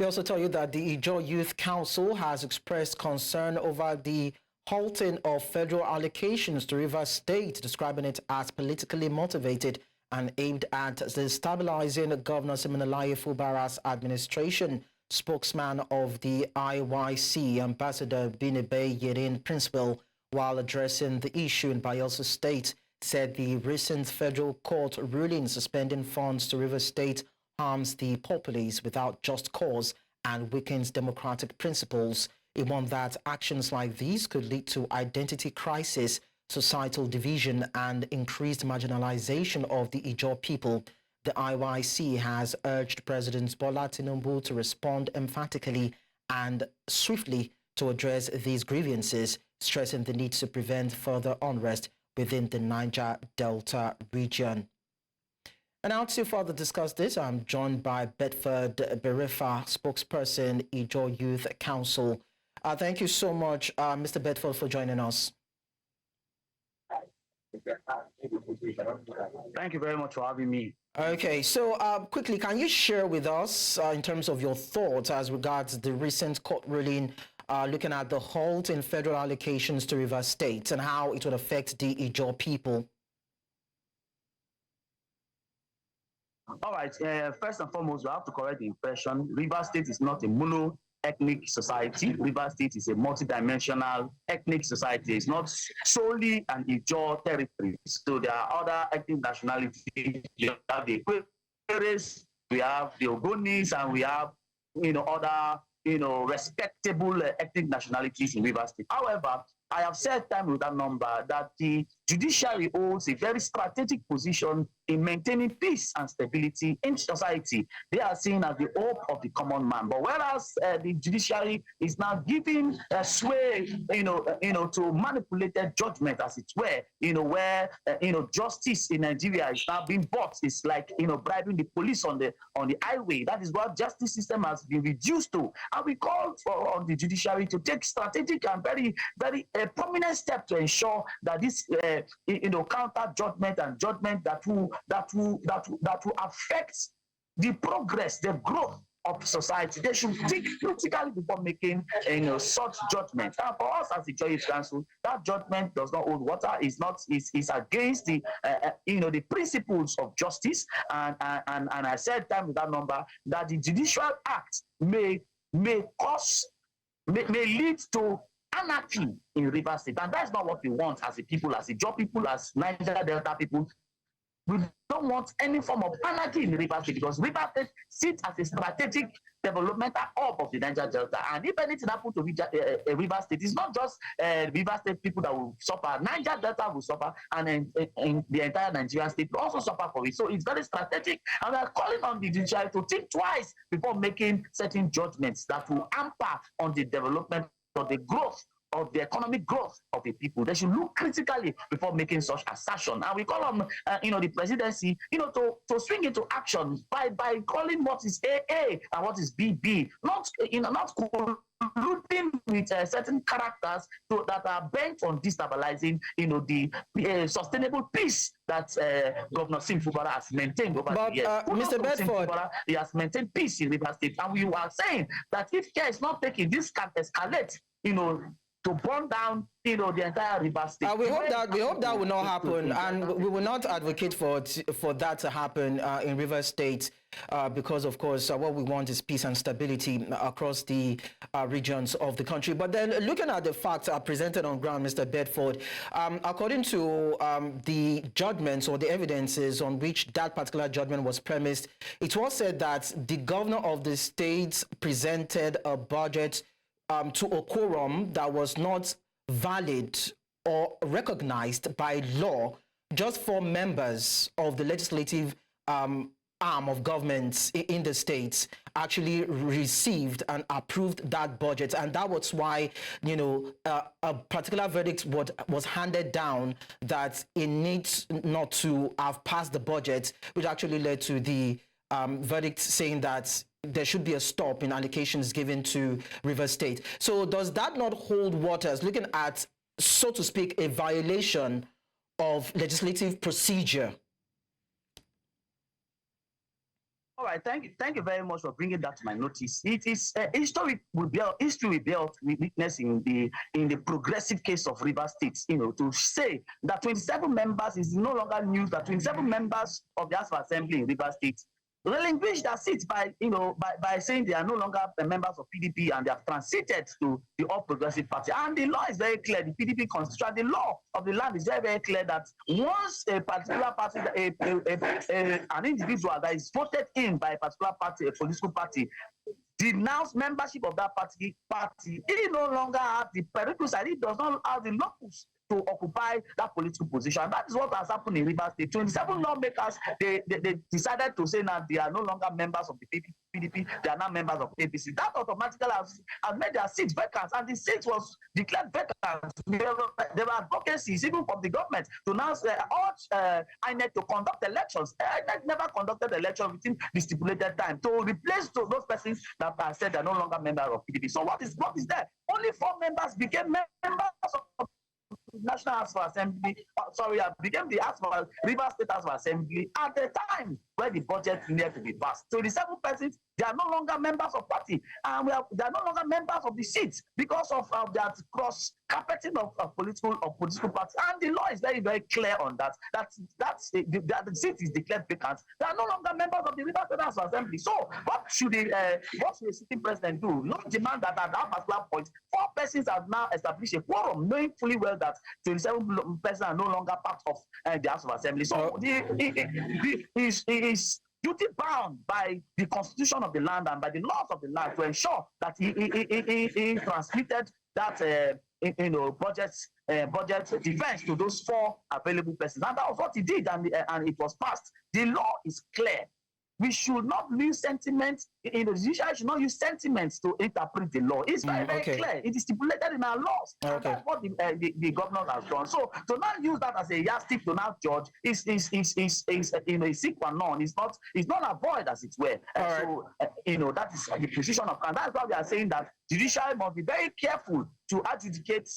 We also tell you that the Ijaw Youth Council has expressed concern over the halting of federal allocations to Rivers State, describing it as politically motivated and aimed at destabilizing Governor Siminalayi Fubara's administration. Spokesman of the IYC, Ambassador Binebai Yerin Princewill, while addressing the issue in Bayelsa State, said the recent federal court ruling suspending funds to Rivers State harms the populace without just cause and weakens democratic principles. He warned that actions like these could lead to identity crisis, societal division, and increased marginalisation of the Ijaw people. The IYC has urged President Bola Tinubu to respond emphatically and swiftly to address these grievances, stressing the need to prevent further unrest within the Niger Delta region. And now to further discuss this, I'm joined by Bedford Berefa, spokesperson, Ijaw Youth Council. Thank you so much, Mr. Bedford, for joining us. Thank you very much for having me. Okay, so quickly, can you share with us in terms of your thoughts as regards the recent court ruling looking at the halt in federal allocations to Rivers State and how it would affect the Ijaw people? All right, first and foremost, we have to correct the impression. Rivers State is not a mono-ethnic society. Rivers State is a multidimensional ethnic society. It's not solely an Ijaw territory. So there are other ethnic nationalities. You have the Queres, we have the Ogonis, and we have, other, respectable ethnic nationalities in Rivers State. However, I have said time with that number that the Judiciary holds a very strategic position in maintaining peace and stability in society. They are seen as the hope of the common man. But whereas the Judiciary is now giving sway, to manipulated judgment, as it were, where justice in Nigeria is now being bought. It's like bribing the police on the highway. That is what justice system has been reduced to. And we call on the Judiciary to take strategic and very, very prominent step to ensure that this counter judgment and judgment that will affect the progress, the growth of society. They should think critically before making such judgment. And for us as the Ijaw Youth Council, that judgment does not hold water. Is against the the principles of justice. And I said time with that number that the Judicial Act may lead to anarchy in Rivers State, and that's not what we want as a people, as Ijaw people, as Niger Delta people. We don't want any form of anarchy in Rivers State because Rivers State sits as a strategic developmental hub of the Niger Delta. And if anything happens to Rivers State, it's not just Rivers State people that will suffer. Niger Delta will suffer, and the entire Nigerian state will also suffer for it. So it's very strategic, and we are calling on the Judiciary to think twice before making certain judgments that will hamper on the development of the growth of the economic growth of the people. They should look critically before making such assertion. And we call on the presidency to swing into action by calling what is AA and what is BB, not colluding with certain characters that are bent on destabilizing the sustainable peace that Governor Siminalayi Fubara has maintained over the years. Mr. Bedford, he has maintained peace in Rivers State, and we are saying that if care is not taken, this can escalate, to burn down, the entire Rivers State. We hope that will not happen, and we will not advocate for that to happen in Rivers State, because of course what we want is peace and stability across the regions of the country. But then, looking at the facts presented on ground, Mr. Bedford, according to the judgments or the evidences on which that particular judgment was premised, it was said that the governor of the state presented a budget to a quorum that was not valid or recognized by law. Just 4 members of the legislative arm of government in the states actually received and approved that budget, and that was why a particular verdict was handed down that it needs not to have passed the budget, which actually led to the verdict saying that there should be a stop in allocations given to Rivers State. So does that not hold waters, looking at, so to speak, a violation of legislative procedure? All right, thank you very much for bringing that to my notice. It is history we witness in the progressive case of River State. To say that 27 members is no longer news. That 27 members of the House of Assembly in River State relinquish their seats by saying they are no longer members of PDP and they have transited to the All Progressive Party. And the law is very clear. The PDP constitution, the law of the land is very, very clear that once a particular party, an individual that is voted in by a particular party, a political party, denounce membership of that party, he no longer has the prerequisite, he does not have the locus to occupy that political position. And that is what has happened in Rivers State. 27 lawmakers, they decided to say now they are no longer members of the PDP, they are now members of APC. That automatically has made their seats vacant, and the seat was declared vacant. There were advocacies, even from the government, to now urge INEC to conduct elections. INEC never conducted elections within the stipulated time to replace those persons that are said they are no longer members of PDP. So what is there? Only 4 members became members of National House of Assembly, became the House of River State House of Assembly at the time when the budget needed to be passed. So the 7 persons, they are no longer members of party, and they are no longer members of the seats because of that cross carpeting of political parties. And the law is very, very clear on that. The seat is declared vacant. They are no longer members of the River State House of Assembly. So what should the sitting president do? Not demand that at that particular point 4 persons have now established a quorum, knowing fully well that 27 persons are no longer part of the House of Assembly. So he is duty bound by the constitution of the land and by the laws of the land to ensure that he transmitted that budget defense to those 4 available persons. And that was what he did, and it was passed. The law is clear. We should not use sentiments. The judiciary should not use sentiments to interpret the law. It's very, very clear. It is stipulated in our laws. And that's what the governor has done. So to not use that as a yardstick to now judge is a sick one non. It's not avoid, as it were. So that is the position of, and that's why we are saying that judiciary must be very careful to adjudicate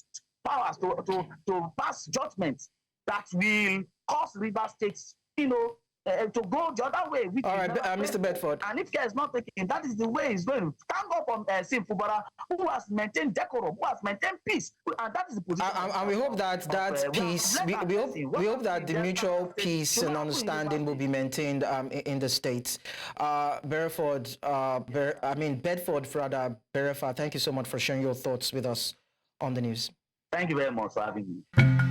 powers to pass judgments that will cause River States, to go the other way. All right, Mr. Bedford. And if care is not taken, that is the way it's going. Thank God from Fubara, who has maintained decorum, who has maintained peace, and that is the position. And we hope that peace, we hope that the mutual peace and understanding will be maintained in the states. Bedford, Berefa, thank you so much for sharing your thoughts with us on the news. Thank you very much for having me.